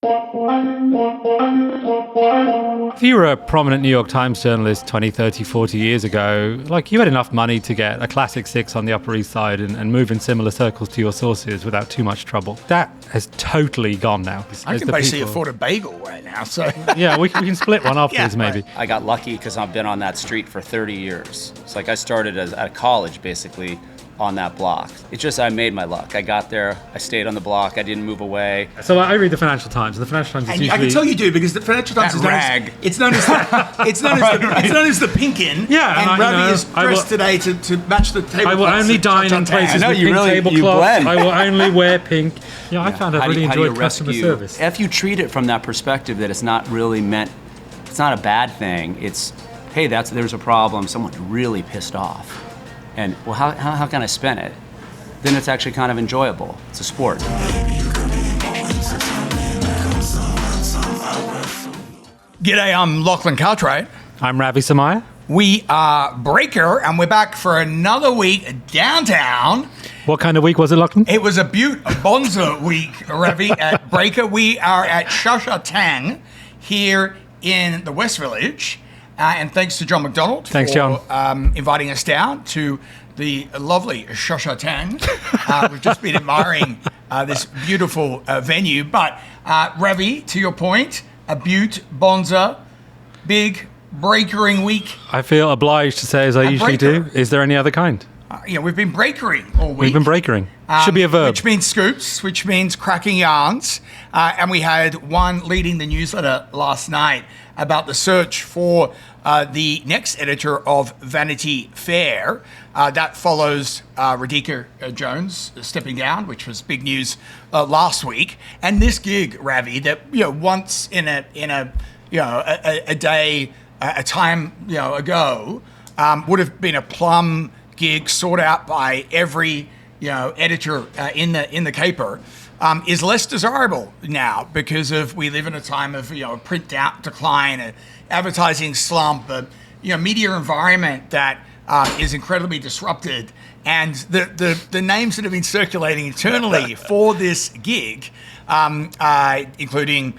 If you were a prominent New York Times journalist 20, 30, 40 years ago, like you had enough money to get a classic 6 on the Upper East Side and move in similar circles to your sources without too much trouble. That has totally gone now. I can basically afford a bagel right now, so... Yeah, we can split one afterwards, maybe. I got lucky because I've been on that street for 30 years. It's like I started at college, basically, on that block. It's just I made my luck. I got there, I stayed on the block, I didn't move away. So I read the Financial Times, and the Financial Times is usually... I can tell you do, because the Financial Times is known as the Pinkin. Yeah, and Ravi is dressed today to match the tablecloth. I will only dine in places with pink tablecloths. I will only wear pink. Yeah, I found I've really enjoyed customer service. If you treat it from that perspective that it's not really meant, it's not a bad thing, it's, hey, there's a problem, someone's really pissed off. And, well, how can I spin it? Then it's actually kind of enjoyable. It's a sport. G'day, I'm Lachlan Cartwright. I'm Ravi Samaya. We are Breaker, and we're back for another week downtown. What kind of week was it, Lachlan? It was a bonza week, Ravi, at Breaker. We are at Shasha Tang here in the West Village. And thanks to John McDonald for inviting us down to the lovely Shasha Tang. We've just been admiring this beautiful venue. But Ravi, to your point, a butte, bonza, big breakering week. I feel obliged to say, as I usually do, is there any other kind? We've been breakering all week. We've been breakering. Should be a verb. Which means scoops, which means cracking yarns. And we had one leading the newsletter last night about the search for the next editor of Vanity Fair. That follows Radhika Jones stepping down, which was big news last week. And this gig, Ravi, that once in a day, a time ago, would have been a plum gig sought out by every editor in the caper, is less desirable now because we live in a time of print decline, an advertising slump, a media environment that is incredibly disrupted, and the names that have been circulating internally for this gig, including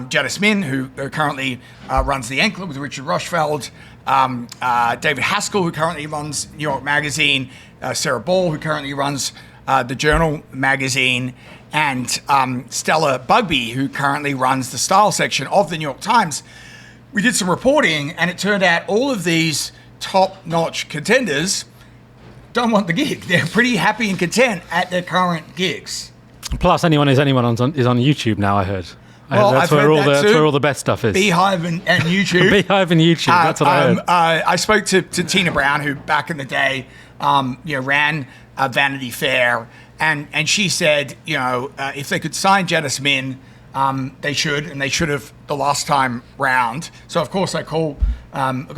Janice Min, who currently runs The Anklet with Richard Rushfeld, David Haskell, who currently runs New York Magazine, Sarah Ball, who currently runs The Journal magazine, and Stella Bugby, who currently runs the style section of the New York Times. We did some reporting, and it turned out all of these top-notch contenders don't want the gig. They're pretty happy and content at their current gigs. Plus, anyone is on YouTube now, I heard. Well, that's where all the best stuff is. Beehive and YouTube. Beehive and YouTube, that's what I heard. I spoke to Tina Brown, who back in the day ran Vanity Fair, and she said, if they could sign Janice Min, they should have the last time round. So, of course, I got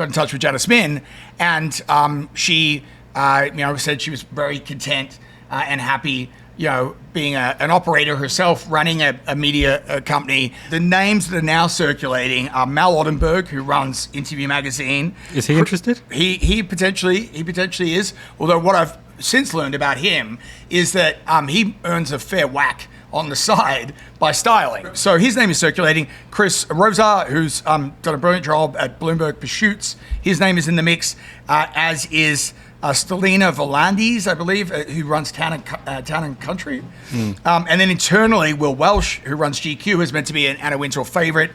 in touch with Janice Min, and she said she was very content and happy, being an operator herself, running a media company. The names that are now circulating are Mal Ottenberg, who runs Interview Magazine. Is he interested? He potentially is. Although what I've since learned about him is that he earns a fair whack on the side by styling. So his name is circulating. Chris Rosa, who's done a brilliant job at Bloomberg Pursuits, his name is in the mix, as is Stelina Volandis, I believe, who runs Town and Country. And then internally, Will Welsh, who runs GQ, is meant to be an Anna Wintour favorite.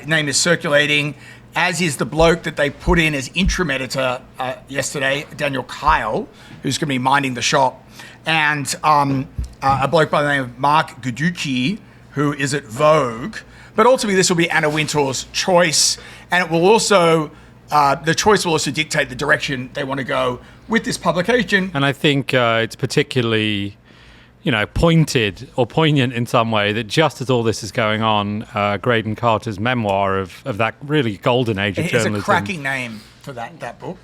Name is circulating, as is the bloke that they put in as interim editor yesterday, Daniel Kyle, who's going to be minding the shop. And a bloke by the name of Mark Guducci, who is at Vogue. But ultimately, this will be Anna Wintour's choice. And it will also, the choice will also dictate the direction they want to go with this publication. And I think it's particularly, pointed or poignant in some way that just as all this is going on, Graydon Carter's memoir of that really golden age of journalism. It's a cracking name for that book.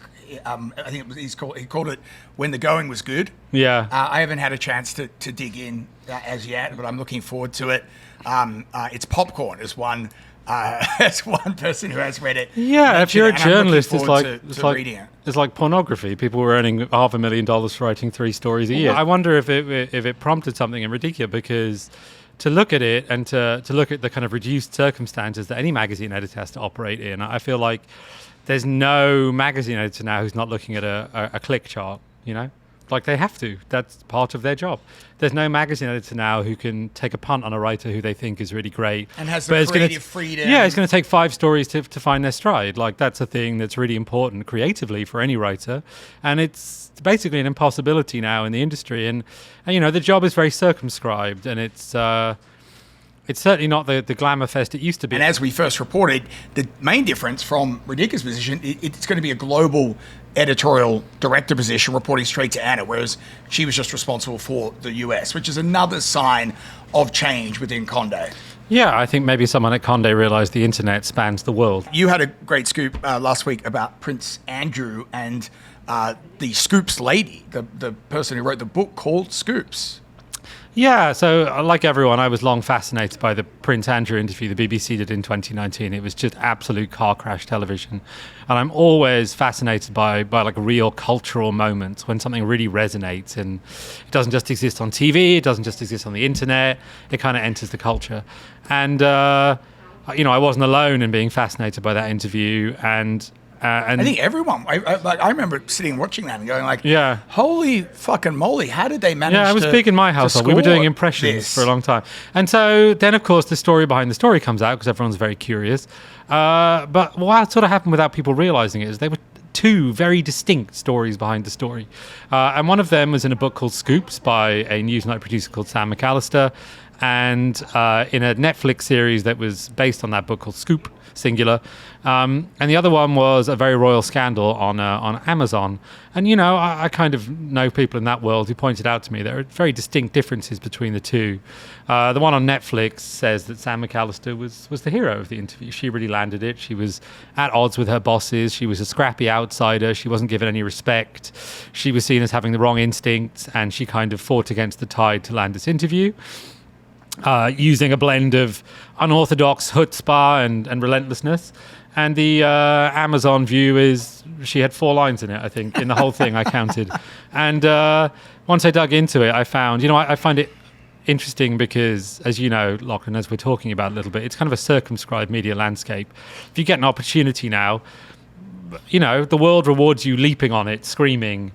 I think he called it When the Going Was Good. Yeah. I haven't had a chance to dig in as yet, but I'm looking forward to it. It's popcorn as one person who has read it. Yeah, if you're a journalist, it's reading it. It's like pornography. People were earning $500,000 for writing 3 stories a year. I wonder if it prompted something in Radhika, because to look at it and to look at the kind of reduced circumstances that any magazine editor has to operate in, I feel like there's no magazine editor now who's not looking at a click chart, you know? Like they have to. That's part of their job. There's no magazine editor now who can take a punt on a writer who they think is really great. And has the creative freedom. Yeah, it's going to take 5 stories to find their stride. Like that's a thing that's really important creatively for any writer. And it's basically an impossibility now in the industry. And you know, the job is very circumscribed, and it's certainly not the glamour fest it used to be. And as we first reported, the main difference from Radhika's position, it's going to be a global editorial director position reporting straight to Anna, whereas she was just responsible for the US, which is another sign of change within Condé. Yeah, I think maybe someone at Condé realized the internet spans the world. You had a great scoop last week about Prince Andrew and the Scoops lady, the person who wrote the book called Scoops. Yeah, so like everyone, I was long fascinated by the Prince Andrew interview the BBC did in 2019. It was just absolute car crash television. And I'm always fascinated by like real cultural moments when something really resonates, and it doesn't just exist on TV, it doesn't just exist on the internet, it kind of enters the culture. And, you know, I wasn't alone in being fascinated by that interview, and I think everyone. I remember sitting watching that and going like, "Yeah, holy fucking moly! How did they manage?" Yeah, it was big in my household. We were doing impressions for a long time, and so then, of course, the story behind the story comes out because everyone's very curious. But what sort of happened without people realizing it is they were 2 very distinct stories behind the story, and one of them was in a book called Scoops by a Newsnight producer called Sam McAllister, and in a Netflix series that was based on that book called Scoop, singular. And the other one was A Very Royal Scandal on Amazon. And, you know, I kind of know people in that world who pointed out to me there are very distinct differences between the 2. The one on Netflix says that Sam McAllister was the hero of the interview. She really landed it. She was at odds with her bosses. She was a scrappy outsider. She wasn't given any respect. She was seen as having the wrong instincts, and she kind of fought against the tide to land this interview. Using a blend of unorthodox chutzpah and relentlessness. And the Amazon view is she had 4 lines in it, I think, in the whole thing I counted. And once I dug into it, I found, you know, I find it interesting because, as you know, Lachlan, as we're talking about a little bit, it's kind of a circumscribed media landscape. If you get an opportunity now, you know, the world rewards you leaping on it, screaming,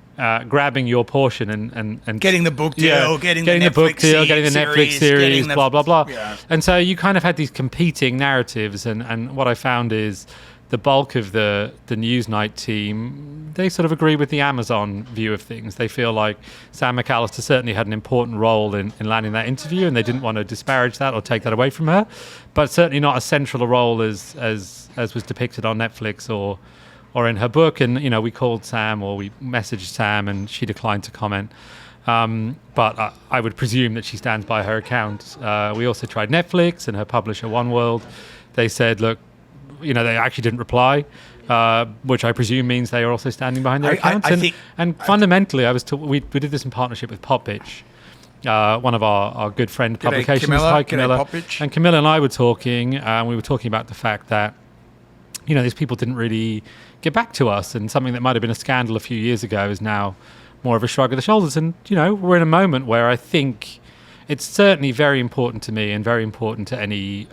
grabbing your portion and getting the book deal, getting the book deal, getting the Netflix series, blah, blah, blah. Yeah. And so you kind of had these competing narratives. And what I found is the bulk of the Newsnight team, they sort of agree with the Amazon view of things. They feel like Sam McAllister certainly had an important role in landing that interview, and they didn't want to disparage that or take that away from her, but certainly not as central a role as was depicted on Netflix or in her book. And, you know, we called Sam, or we messaged Sam, and she declined to comment. But I would presume that she stands by her account. We also tried Netflix and her publisher, One World. They said, look, you know, they actually didn't reply, which I presume means they are also standing behind their accounts. And fundamentally, we did this in partnership with Popitch, one of our good friend publications. Hi, Camilla. And Camilla and I were talking, and we were talking about the fact that, you know, these people didn't really get back to us, and something that might have been a scandal a few years ago is now more of a shrug of the shoulders. And, you know, we're in a moment where I think it's certainly very important to me and very important to any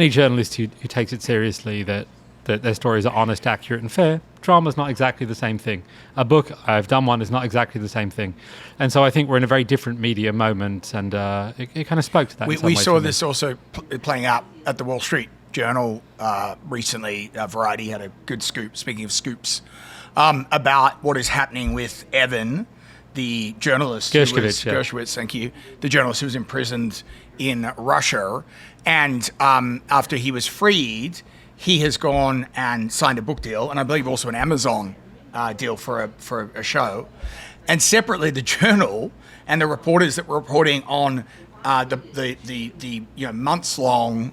journalist who takes it seriously that their stories are honest, accurate, and fair. Drama's not exactly the same thing. A book, I've done one, is not exactly the same thing. And so I think we're in a very different media moment, and it kind of spoke to that. We saw this also playing out at the Wall Street Journal recently. Variety had a good scoop, speaking of scoops, about what is happening with Evan, the journalist. Gershkovich, thank you. The journalist who was imprisoned in Russia. And after he was freed, he has gone and signed a book deal, and I believe also an Amazon deal for a show. And separately, the Journal and the reporters that were reporting on the months-long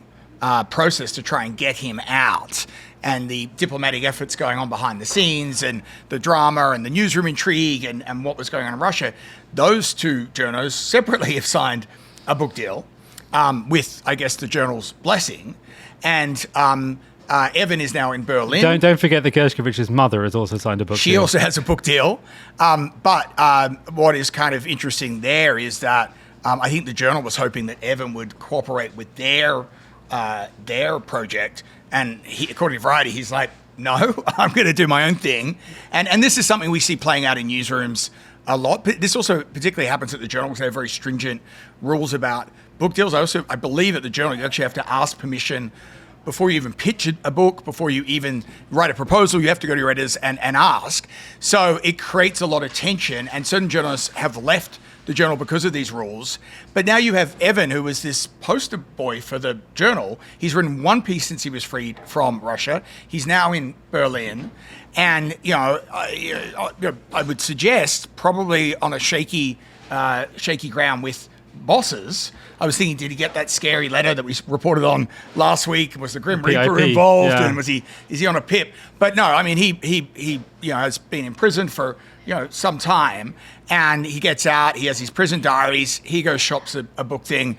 process to try and get him out, and the diplomatic efforts going on behind the scenes, and the drama and the newsroom intrigue and what was going on in Russia, those 2 journals separately have signed a book deal with, I guess, the Journal's blessing. And Evan is now in Berlin. Don't forget that Gershkovich's mother has also signed a book deal. She also has a book deal. But what is kind of interesting there is that I think the Journal was hoping that Evan would cooperate with their project, and according to Variety, he's like, no, I'm going to do my own thing. And this is something we see playing out in newsrooms a lot. But this also particularly happens at the Journal because they have very stringent rules about book deals. I believe at the Journal, you actually have to ask permission before you even pitch a book, before you even write a proposal. You have to go to your editors and ask. So it creates a lot of tension, and certain journalists have left the Journal because of these rules. But now you have Evan, who was this poster boy for the Journal. He's written one piece since he was freed from Russia. He's now in Berlin. And, I would suggest probably on a shaky ground with bosses. I was thinking, did he get that scary letter that we reported on last week? Was the Grim Reaper involved? Yeah. And is he on a pip? But no, I mean, he has been in prison for some time, and he gets out. He has his prison diaries. He goes shops a book thing,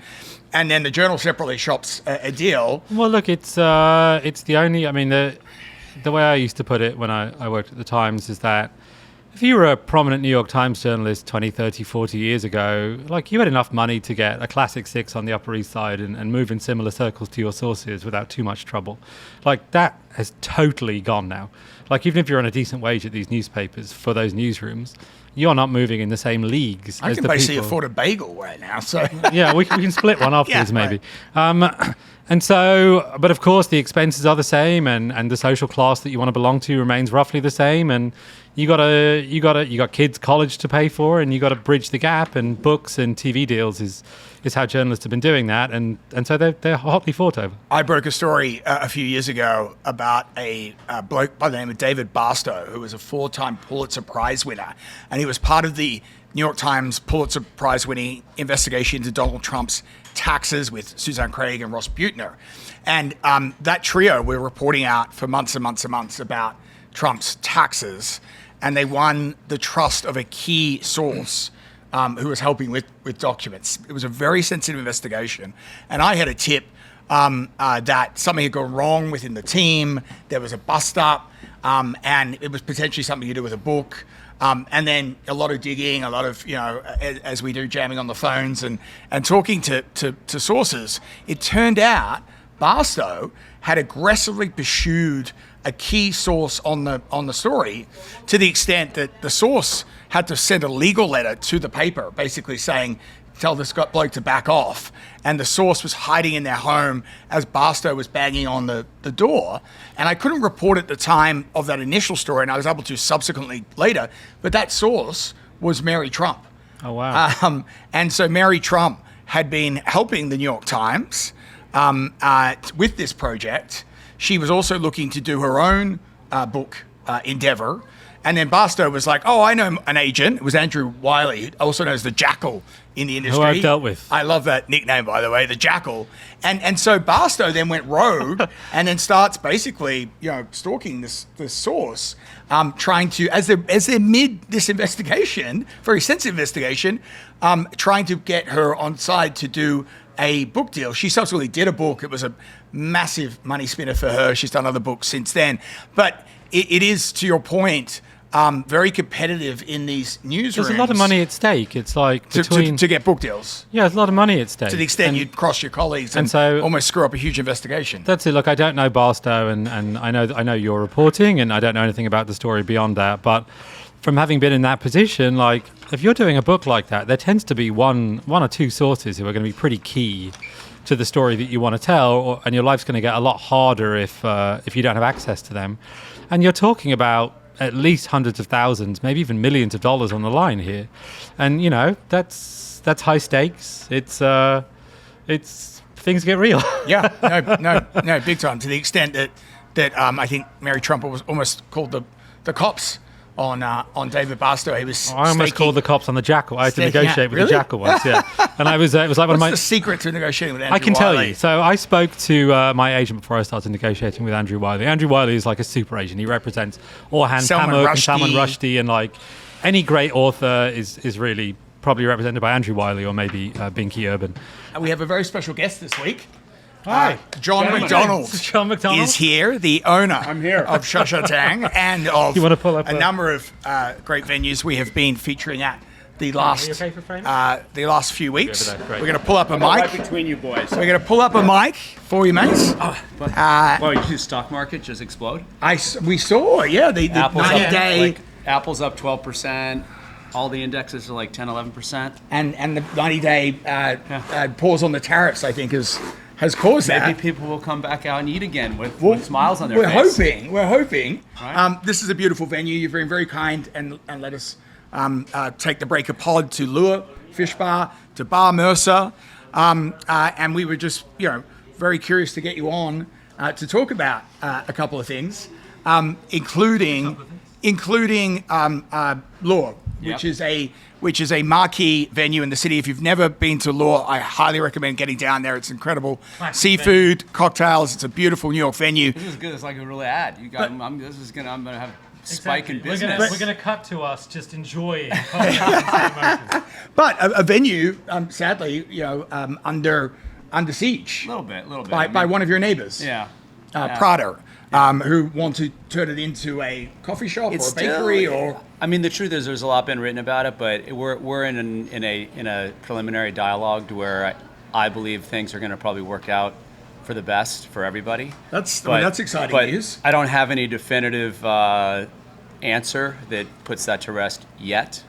and then the Journal separately shops a deal. Well, look, it's the only. I mean, the way I used to put it when I worked at the Times is that if you were a prominent New York Times journalist 20, 30, 40 years ago, like, you had enough money to get a classic 6 on the Upper East Side and move in similar circles to your sources without too much trouble. Like, that has totally gone now. Like, even if you're on a decent wage at these newspapers for those newsrooms, you're not moving in the same leagues I as can the basically people. afford a bagel right now, so... Yeah, we can split one afterwards, Yeah, maybe. And so, but of course, the expenses are the same, and the social class that you want to belong to remains roughly the same, and you got kids' college to pay for, and you got to bridge the gap, and books and TV deals is how journalists have been doing that, and so they're hotly fought over. I broke a story a few years ago about a bloke by the name of David Barstow, who was a 4-time Pulitzer Prize winner, and he was part of the New York Times Pulitzer Prize winning investigation into Donald Trump's taxes with Suzanne Craig and Ross Buettner. And that trio were reporting out for months and months and months about Trump's taxes, and they won the trust of a key source who was helping with documents. It was a very sensitive investigation, and I had a tip that something had gone wrong within the team. There was a bust up, and it was potentially something to do with a book. And then a lot of digging, a lot of, as we do, jamming on the phones and talking to sources. It turned out Barstow had aggressively pursued a key source on the story, to the extent that the source had to send a legal letter to the paper, basically saying, tell this bloke to back off. And the source was hiding in their home as Barstow was banging on the door. And I couldn't report at the time of that initial story, and I was able to subsequently later, but that source was Mary Trump. Oh, wow. And so Mary Trump had been helping the New York Times with this project. She was also looking to do her own book endeavor. And then Barstow was like, oh, I know an agent. It was Andrew Wiley, also known as the Jackal in the industry. Who I've dealt with. I love that nickname, by the way, the Jackal. And so Barstow then went rogue and then starts basically, stalking this source, trying to, as they're mid this investigation, very sensitive investigation, trying to get her on side to do a book deal. She subsequently did a book. It was a massive money spinner for her. She's done other books since then. But it is, to your point, very competitive in these newsrooms. There's a lot of money at stake. It's like to get book deals. Yeah, there's a lot of money at stake. To the extent you'd cross your colleagues and so almost screw up a huge investigation. That's it. Look, I don't know Barstow, and I know you're reporting, and I don't know anything about the story beyond that. But from having been in that position, like, if you're doing a book like that, there tends to be one or two sources who are going to be pretty key to the story that you want to tell, and your life's going to get a lot harder if you don't have access to them. And you're talking about at least hundreds of thousands, maybe even millions of dollars on the line here, and that's high stakes. It's things get real. Yeah, no, big time. To the extent that I think Mary Trump was almost called the cops on David Barstow. He was. I almost called the cops on the Jackal. I had to negotiate with the Jackal once. Yeah, and it was like one of my. What's the secret to negotiating with Andrew I can Wiley? tell you. So I spoke to my agent before I started negotiating with Andrew Wiley. Andrew Wiley is like a super agent. He represents Orhan Pamuk and Salman Rushdie, and like any great author is really probably represented by Andrew Wiley or maybe Binky Urban. And we have a very special guest this week. Hi, John McDonald. John McDonald is here, the owner I'm here. of Tang and of You wanna pull up a number of great venues we have been featuring at the Are last you okay for framing? the last few weeks. Over there, great. We're going to pull up a Right mic. between you boys. We're going to pull up a mic for you, mates. Well, you see the stock market just explode? We saw, yeah, the Apple's 90-day like, Apple's up 12%. All the indexes are like 10, 11%. and the 90-day pause on the tariffs, I think, has caused Maybe that. people will come back out and eat again with smiles on their We're face. We're hoping. Right. This is a beautiful venue. You've been very kind and let us take the break of pod to Lure, Fishbar, to Bar Mercer. And we were just, very curious to get you on to talk about a couple of things, including Lure, which is a marquee venue in the city. If you've never been to Lure, I highly recommend getting down there. It's incredible. Classic Seafood, cocktails. It's a beautiful New York venue. This is good. It's like a real ad. You got. I'm gonna have spike in business. We're gonna cut to us just enjoying. But a venue, sadly, under siege A little bit. by one of your neighbors, Yeah. Prater, who want to turn it into a coffee shop or a bakery or. I mean, the truth is, there's a lot been written about it, but we're in a preliminary dialogue to where I believe things are going to probably work out for the best for everybody. That's exciting but news. I don't have any definitive answer that puts that to rest yet.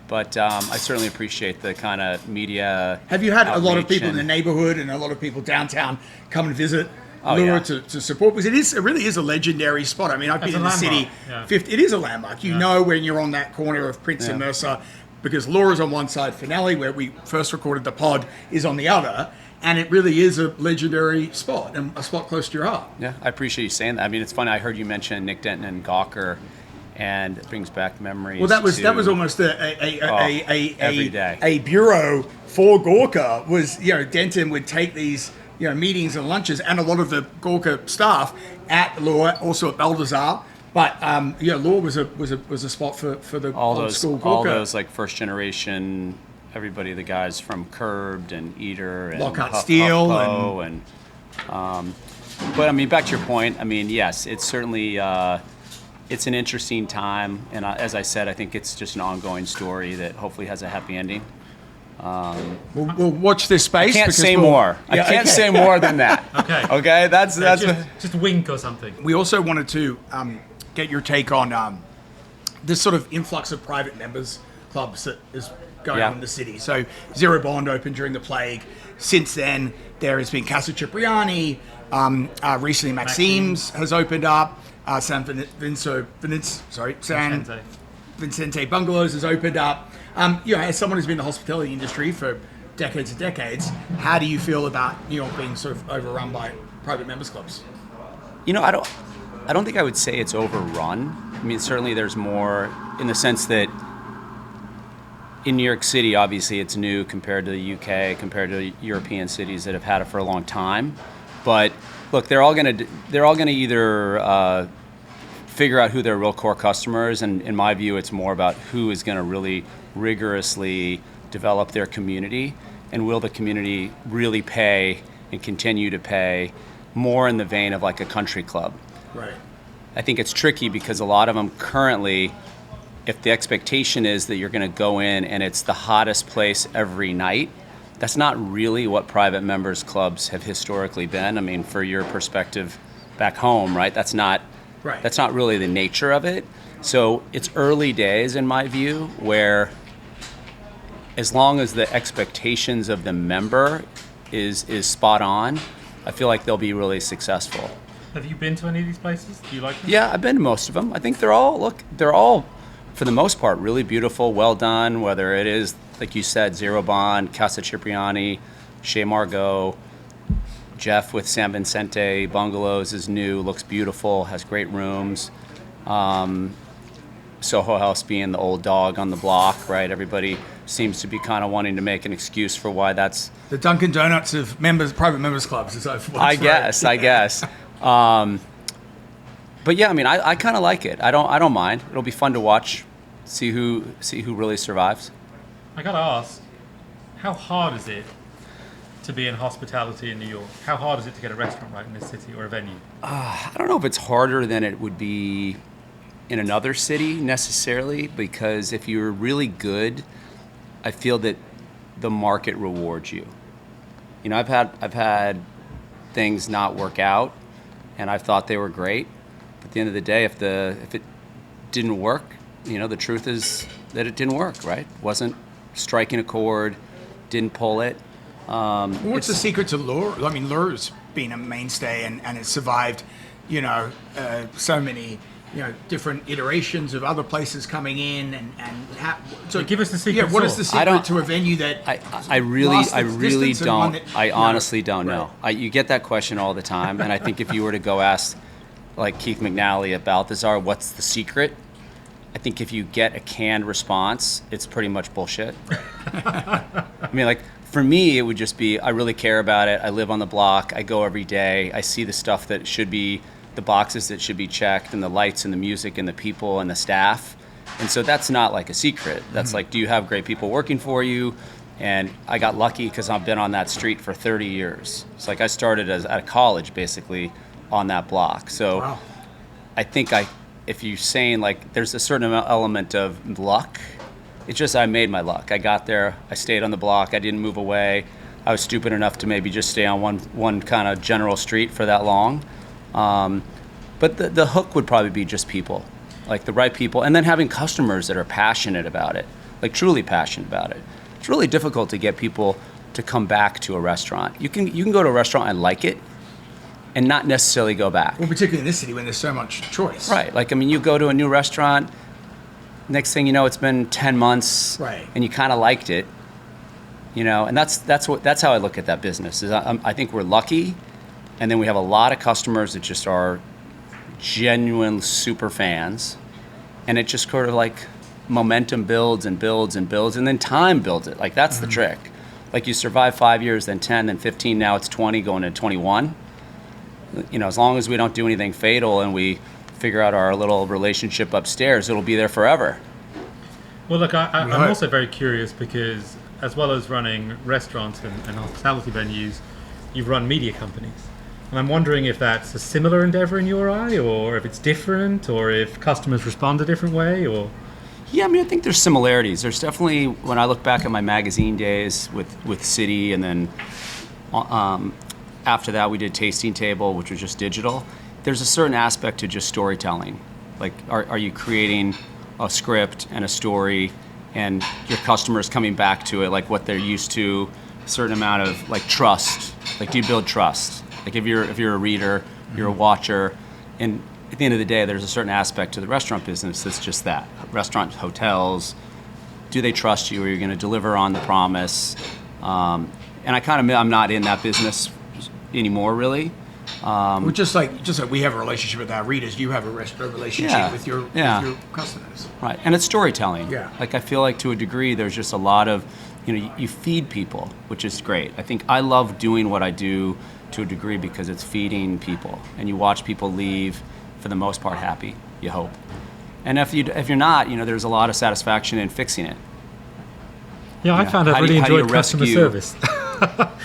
But I certainly appreciate the kind of media. Have you had a lot of outreach people in the neighborhood and a lot of people downtown come and visit Oh, Lure yeah. to support? Because it really is a legendary spot. I mean, I've been It's in a the city. landmark, 50, it is a landmark. You know when you're on that corner of Prince and Yeah. Mercer, because Lure is on one side, Finale, where we first recorded the pod, is on the other. And it really is a legendary spot and a spot close to your heart. Yeah, I appreciate you saying that. I mean, it's funny. I heard you mention Nick Denton and Gawker, and it brings back memories. Well, that was to- almost every day. a bureau for Gawker. Was Denton would take these meetings and lunches, and a lot of the Gawker staff at Lure, also at Balthazar. But Lure was a spot for the old school Gawker. all those like first generation. Everybody, the guys from Curbed and Eater and Lockhart Steel Puffco and but I mean, back to your point. I mean, yes, it's certainly it's an interesting time, and as I said, I think it's just an ongoing story that hopefully has a happy ending. We'll watch this space. I can't because say we'll- more. I Yeah, can't okay. say more than that. Okay. Okay. That's just wink or something. We also wanted to get your take on this sort of influx of private members clubs that is going on in the city. So Zero Bond opened during the plague. Since then, there has been Casa Cipriani. Recently, Maxime's has opened up. San Vicente Bungalows has opened up. As someone who's been in the hospitality industry for decades and decades, how do you feel about New York being sort of overrun by private members clubs? I don't think I would say it's overrun. I mean, certainly there's more in the sense that in New York City, obviously it's new compared to the UK, compared to European cities that have had it for a long time. But look, they're all gonna either figure out who their real core customer is, and in my view, it's more about who is going to really rigorously develop their community, and will the community really pay and continue to pay more in the vein of like a country club. Right. I think it's tricky because a lot of them currently, if the expectation is that you're going to go in and it's the hottest place every night, that's not really what private members clubs have historically been. I mean, for your perspective back home, right? That's not really the nature of it. So it's early days in my view, where as long as the expectations of the member is spot on, I feel like they'll be really successful. Have you been to any of these places? Do you like them? Yeah, I've been to most of them. I think they're all for the most part really beautiful, well done, whether it is, like you said, Zero Bond, Casa Cipriani, Chez Margot, Jeff with San Vicente Bungalows is new, looks beautiful, has great rooms. Soho House being the old dog on the block, right? Everybody seems to be kind of wanting to make an excuse for why that's The Dunkin' Donuts of private members clubs. Is that I guess. But yeah, I mean, I kind of like it. I don't mind. It'll be fun to watch, see who really survives. I gotta ask, how hard is it to be in hospitality in New York? How hard is it to get a restaurant right in this city or a venue? I don't know if it's harder than it would be in another city necessarily, because if you're really good I feel that the market rewards you. You know, I've had things not work out, and I've thought they were great. But at the end of the day, if it didn't work, you know, the truth is that it didn't work, right? Wasn't striking a chord, didn't pull it. What's the secret to lure? I mean, lure's been a mainstay and it's survived, you know, so many, you know, different iterations of other places coming in so give us the secret. Yeah, what is the secret to a venue that I really don't. That, I honestly don't know. You get that question all the time, and I think if you were to go ask, like Keith McNally about this, what's the secret? I think if you get a canned response, it's pretty much bullshit. I mean, like, for me, it would just be, I really care about it. I live on the block. I go every day. I see the stuff that should be, the boxes that should be checked, and the lights and the music and the people and the staff. And so that's not like a secret. That's like, do you have great people working for you? And I got lucky because I've been on that street for 30 years. It's like I started at college, basically, on that block. So wow. I think if you're saying, like, there's a certain element of luck, it's just I made my luck. I got there, I stayed on the block, I didn't move away. I was stupid enough to maybe just stay on one kind of general street for that long. But the hook would probably be just people, like the right people, and then having customers that are passionate about it, like truly passionate about it. It's really difficult to get people to come back to a restaurant. You can go to a restaurant and like it, and not necessarily go back. Well, particularly in this city when there's so much choice. Right. Like, I mean, you go to a new restaurant, next thing you know, it's been 10 months, right, and you kind of liked it, you know, and that's how I look at that business. Is I think we're lucky, and then we have a lot of customers that just are genuine super fans, and it just sort of like momentum builds and builds and builds, and then time builds it. Like, that's the trick. Like, you survive 5 years, then 10, then 15, now it's 20, going to 21. You know, as long as we don't do anything fatal and we figure out our little relationship upstairs, it'll be there forever. Well, look, I'm also very curious because as well as running restaurants and hospitality venues, you've run media companies. And I'm wondering if that's a similar endeavor in your eye, or if it's different, or if customers respond a different way, or... Yeah, I mean, I think there's similarities. There's definitely, when I look back at my magazine days with City, and then after that we did Tasting Table, which was just digital, there's a certain aspect to just storytelling. Like, are you creating a script and a story, and your customers coming back to it, like what they're used to, a certain amount of like trust. Like, do you build trust? Like, if you're a reader, you're a watcher, and at the end of the day, there's a certain aspect to the restaurant business that's just that. Restaurants, hotels, do they trust you? Are you going to deliver on the promise? And I'm not in that business anymore, really. Well, just like we have a relationship with our readers, you have a relationship with your customers. Right, and it's storytelling. Yeah. Like, I feel like to a degree, there's just a lot of, you know, you feed people, which is great. I think I love doing what I do to a degree because it's feeding people, and you watch people leave, for the most part, happy, you hope. And if you're not, you know, there's a lot of satisfaction in fixing it. Yeah, I found I've really enjoyed customer service.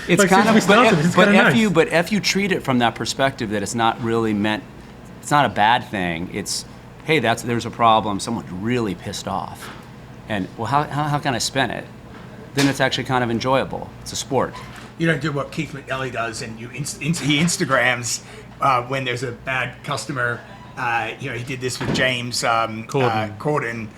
It's like, kind of, but if you treat it from that perspective, that it's not really meant, it's not a bad thing. It's, hey, there's a problem, someone's really pissed off, and well, how can I spin it? Then it's actually kind of enjoyable. It's a sport. You don't do what Keith McNally does, and he Instagrams when there's a bad customer. You know, he did this with James Corden.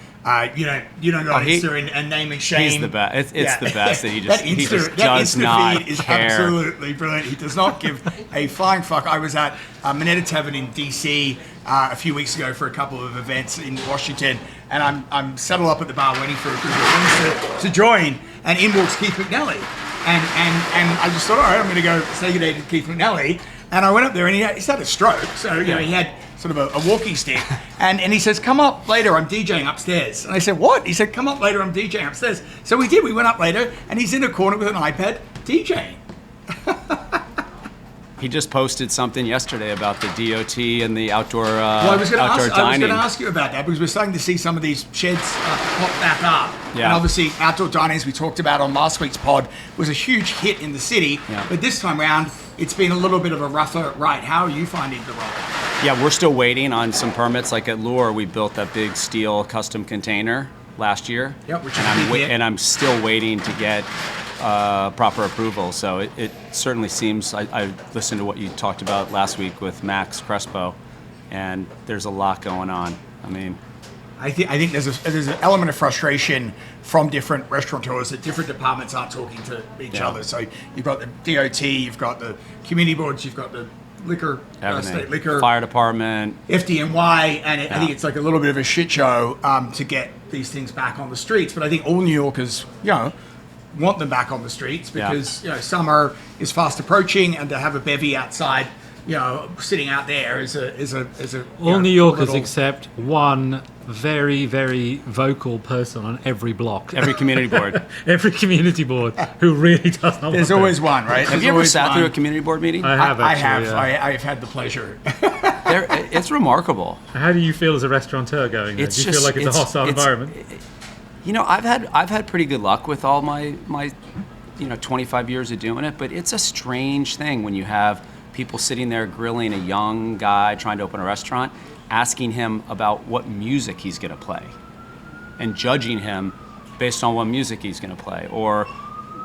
You don't go on Insta and name and shame. He's the best. It's the best that he just that does Insta not feed is care. absolutely brilliant. He does not give a flying fuck. I was at Minetta Tavern in DC a few weeks ago for a couple of events in Washington, and I'm settled up at the bar waiting for a group of friends to join, and in walks Keith McNally. And I just thought, all right, I'm going to go say good day to Keith McNally. And I went up there, and he's had a stroke, so you know he had sort of a walking stick. And he says, "Come up later, I'm DJing upstairs." And I said, "What?" He said, "Come up later, I'm DJing upstairs." So we did. We went up later, and he's in a corner with an iPad DJing. He just posted something yesterday about the DOT and the outdoor dining. I was going to ask you about that because we're starting to see some of these sheds pop back up. Yeah. And obviously, outdoor dining, as we talked about on last week's pod, was a huge hit in the city. Yeah. But this time around, it's been a little bit of a rougher ride. How are you finding the ride? Yeah, we're still waiting on some permits. Like at Lure, we built that big steel custom container, last year. Yep, which is and a big hit. and I'm still waiting to get proper approval. So it certainly seems. I listened to what you talked about last week with Max Crespo, and there's a lot going on. I mean, I think there's an element of frustration from different restaurateurs that different departments aren't talking to each other. So you've got the DOT, you've got the community boards, you've got the liquor, state liquor, fire department, FDNY, and I think it's like a little bit of a shit show to get these things back on the streets. But I think all New Yorkers, want them back on the streets because summer is fast approaching, and to have a bevy outside, sitting out there is a all New Yorkers except one very, very vocal person on every block, every community board, every community board who really does not. There's always one, right? Have you ever sat through a community board meeting? I have. Actually, I've had the pleasure. It's remarkable. How do you feel as a restaurateur going there? Do you feel like it's a hostile environment? I've had pretty good luck with all my 25 years of doing it, but it's a strange thing when you have people sitting there grilling a young guy trying to open a restaurant, asking him about what music he's going to play and judging him based on what music he's going to play, or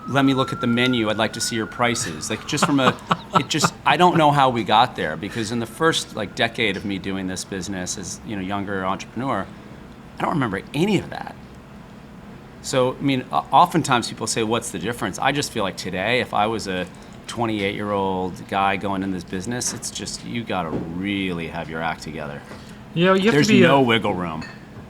let me look at the menu, I'd like to see your prices. Like just from I don't know how we got there, because in the first decade of me doing this business as younger entrepreneur, I don't remember any of that. So, I mean, oftentimes people say, what's the difference? I just feel like today, if I was a 28-year-old guy going in this business, it's just, you got to really have your act together. There's no wiggle room.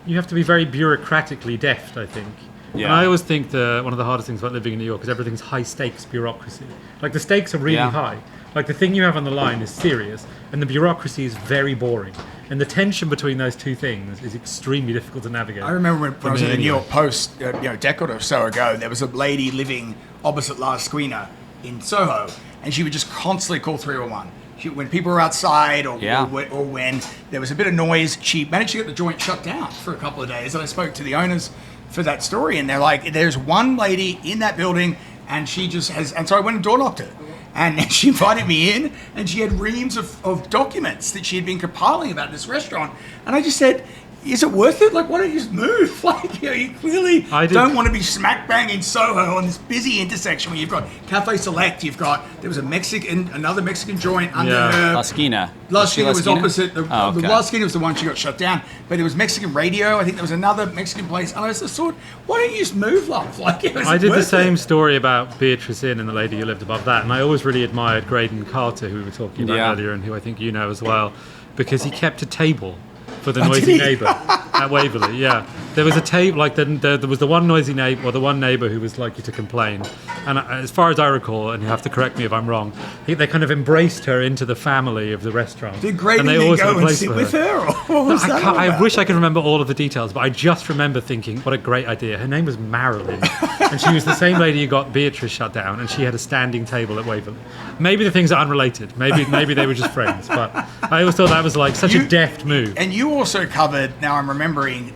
You have to be very bureaucratically deft, I think. Yeah. And I always think one of the hardest things about living in New York is everything's high-stakes bureaucracy. Like, the stakes are really high. Like, the thing you have on the line is serious, and the bureaucracy is very boring. And the tension between those two things is extremely difficult to navigate. I remember when I was in the New York Post, a decade or so ago, there was a lady living opposite La Esquina in Soho, and she would just constantly call 301. When people were outside or when there was a bit of noise, she managed to get the joint shut down for a couple of days. And I spoke to the owners for that story, and they're like, there's one lady in that building, and she just has, and so I went and door knocked her. And she invited me in, and she had reams of documents that she had been compiling about this restaurant. And I just said, is it worth it? Like, why don't you just move? Like, you clearly don't want to be smack bang in Soho on this busy intersection where you've got Cafe Select, there was another Mexican joint under her. La Esquina. La Esquina was opposite. The La Esquina was the one she got shut down. But it was Mexican Radio. I think there was another Mexican place. And I just thought, why don't you just move, love? Like, I did the same story about Beatrice Inn and the lady who lived above that. And I always really admired Graydon Carter, who we were talking about earlier, and who I think you know as well, because he kept a table for the noisy neighbour at Waverley. Yeah, there was a table, there was the one noisy neighbour, or the one neighbour who was likely to complain. And as far as I recall, and you have to correct me if I'm wrong, they kind of embraced her into the family of the restaurant. Did Graydon go and sit with her? Or what was that about? I wish I could remember all of the details, but I just remember thinking, what a great idea. Her name was Marilyn, and she was the same lady who got Beatrice shut down, and she had a standing table at Waverley. Maybe the things are unrelated. Maybe they were just friends, but I always thought that was like such a deft move. And you also covered, now I'm remembering,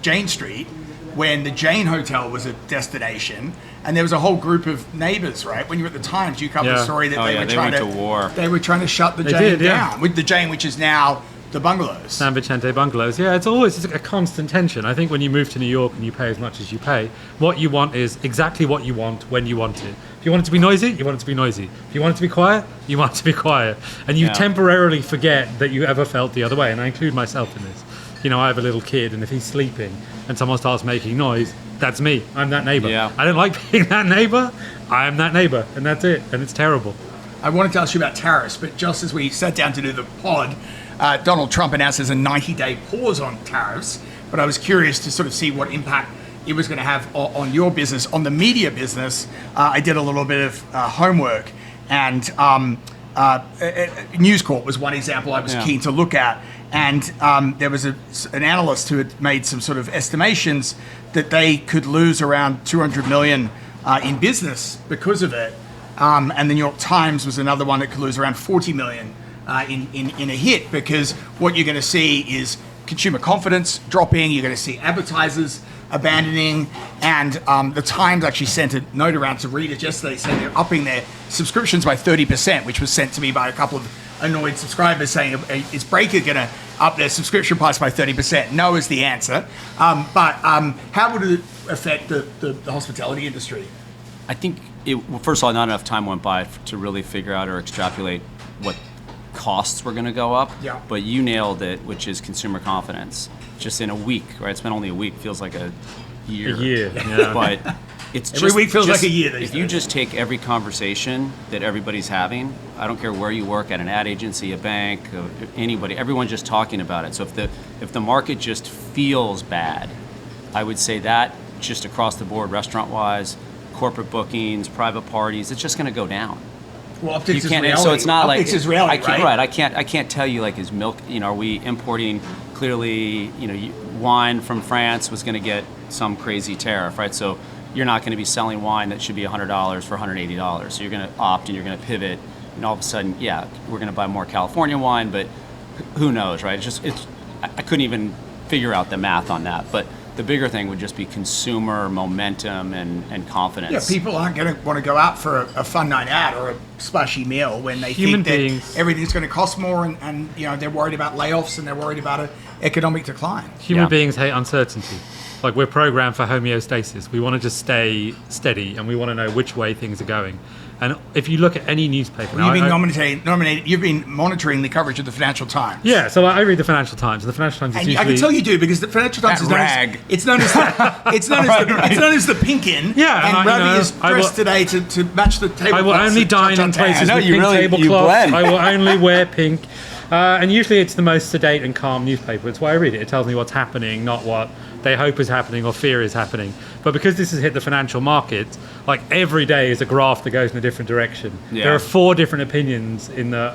Jane Street, when the Jane Hotel was a destination, and there was a whole group of neighbours, right? When you were at the Times, you covered the story that they were trying to shut the Jane down, with the Jane, which is now the bungalows. San Vicente bungalows. Yeah, it's a constant tension. I think when you move to New York and you pay as much as you pay, what you want is exactly what you want when you want it. If you want it to be noisy, you want it to be noisy. If you want it to be quiet, you want it to be quiet. And you temporarily forget that you ever felt the other way, and I include myself in this. I have a little kid, and if he's sleeping and someone starts making noise, that's me. I'm that neighbour. Yeah. I don't like being that neighbour. I am that neighbour, and that's it. And it's terrible. I wanted to ask you about tariffs, but just as we sat down to do the pod, Donald Trump announced there's a 90-day pause on tariffs. But I was curious to sort of see what impact it was going to have on your business, on the media business. I did a little bit of homework, and News Corp was one example I was keen to look at. And there was an analyst who had made some sort of estimations that they could lose around $200 million in business because of it. And the New York Times was another one that could lose around $40 million in a hit, because what you're going to see is consumer confidence dropping. You're going to see advertisers abandoning, and the Times actually sent a note around to readers yesterday saying they're upping their subscriptions by 30%, which was sent to me by a couple of annoyed subscribers saying, is Breaker going to up their subscription price by 30%? No is the answer. But how would it affect the hospitality industry? I think, first of all, not enough time went by to really figure out or extrapolate what costs were going to go up. Yeah. But you nailed it, which is consumer confidence. Just in a week, right? It's been only a week, feels like a year. A year, yeah. But it's Every week feels like a year these If you days. just take every conversation that everybody's having, I don't care where you work, at an ad agency, a bank, anybody, everyone's just talking about it. So if the market just feels bad, I would say that just across the board, restaurant-wise, corporate bookings, private parties, it's just going to go down. Well, optics is reality. So it's not optics like is reality, right? I can't tell you like is milk. Are we importing? Clearly, wine from France was going to get some crazy tariff, right? So you're not going to be selling wine that should be $100 for $180. So you're going to opt and you're going to pivot, and all of a sudden, yeah, we're going to buy more California wine, but who knows, right? I couldn't even figure out the math on that, but. The bigger thing would just be consumer momentum and confidence. Yeah, people aren't going to want to go out for a fun night out or a splashy meal when they Human think beings. that everything's going to cost more and they're worried about layoffs and they're worried about an economic decline. Human beings hate uncertainty. Like, we're programmed for homeostasis. We want to just stay steady, and we want to know which way things are going. And if you look at any newspaper, You've been nominated. You've been monitoring the coverage of the Financial Times. yeah. So I read the Financial Times. The Financial Times is And usually. I can tell you do because the Financial Times That is known rag. as, it's known as the pink in. Yeah, and and Ravi is dressed today to match the tablecloth. I will only dine in places know, with you pink really- you tablecloths. blend. I will only wear pink. And usually it's the most sedate and calm newspaper. It's why I read it. It tells me what's happening, not what they hope is happening or fear is happening. But because this has hit the financial markets, like every day is a graph that goes in a different direction. Yeah. There are 4 different opinions in the,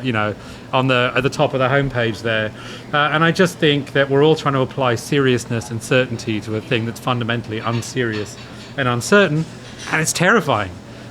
at the top of the homepage there. And I just think that we're all trying to apply seriousness and certainty to a thing that's fundamentally unserious and uncertain, and it's terrifying.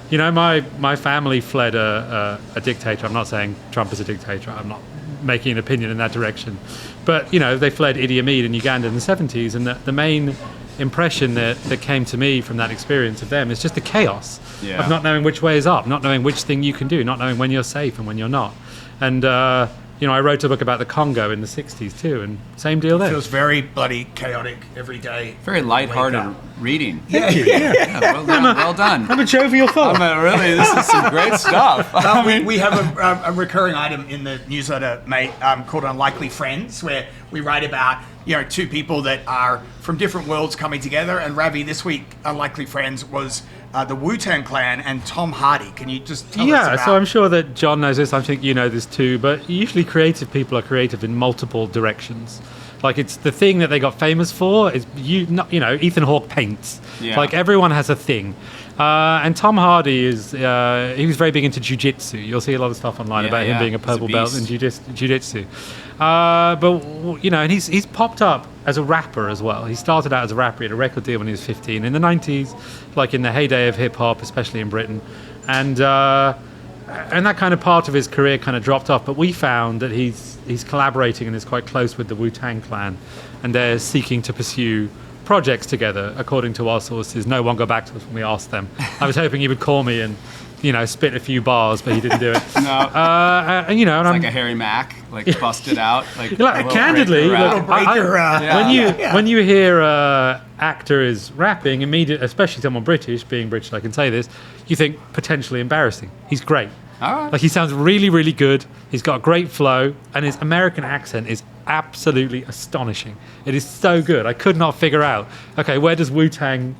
My family fled a dictator. I'm not saying Trump is a dictator. I'm not making an opinion in that direction. But, they fled Idi Amin in Uganda in the 70s, and the main impression that came to me from that experience of them is just the chaos of not knowing which way is up, not knowing which thing you can do, not knowing when you're safe and when you're not. And, I wrote a book about the Congo in the 60s too, and same deal there. It feels very bloody chaotic every day. Very lighthearted reading. Yeah. Yeah, well done. I'm a jovial thought. This is some great stuff. We have a recurring item in the newsletter, mate, called Unlikely Friends, where we write about 2 people that are from different worlds coming together. And Ravi, this week, Unlikely Friends was the Wu-Tang Clan and Tom Hardy. Can you just tell us about? Yeah, so I'm sure that John knows this. I think you know this too. But usually creative people are creative in multiple directions. Like, it's the thing that they got famous for is, Ethan Hawke paints. Yeah. Like, everyone has a thing. And Tom Hardy he was very big into jiu-jitsu. You'll see a lot of stuff online about him being a purple belt in jiu-jitsu. And he's popped up as a rapper as well. He started out as a rapper. He had a record deal when he was 15. In the 90s, like in the heyday of hip-hop, especially in Britain. And that kind of part of his career kind of dropped off. But we found that he's collaborating and is quite close with the Wu-Tang Clan. And they're seeking to pursue projects together, according to our sources. No one got back to us when we asked them. I was hoping he would call me and, spit a few bars, but he didn't do it. No. And It's I'm like a Harry Mack, busted out. Candidly, rap. when you hear actor is rapping, especially someone British, being British, I can say this, you think potentially embarrassing. He's great. All right. Like, he sounds really, really good. He's got a great flow, and his American accent is absolutely astonishing. It is so good. I could not figure out, okay, where does Wu-Tang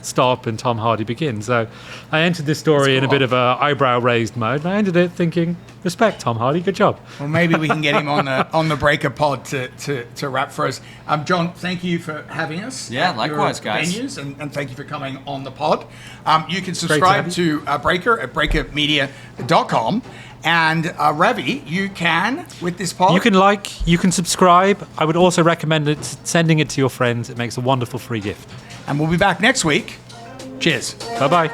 stop and Tom Hardy begin? So I entered this story in a bit of a eyebrow raised mode, and I ended it thinking, respect, Tom Hardy, good job. Well, maybe we can get him on the Breaker pod to rap for us. John, thank you for having us. Yeah, at likewise, your guys. Venues, and thank you for coming on the pod. You can subscribe to Breaker at breakermedia.com. And Ravi, you can, with this pod. You can subscribe. I would also recommend sending it to your friends. It makes a wonderful free gift. And we'll be back next week. Cheers. Bye-bye.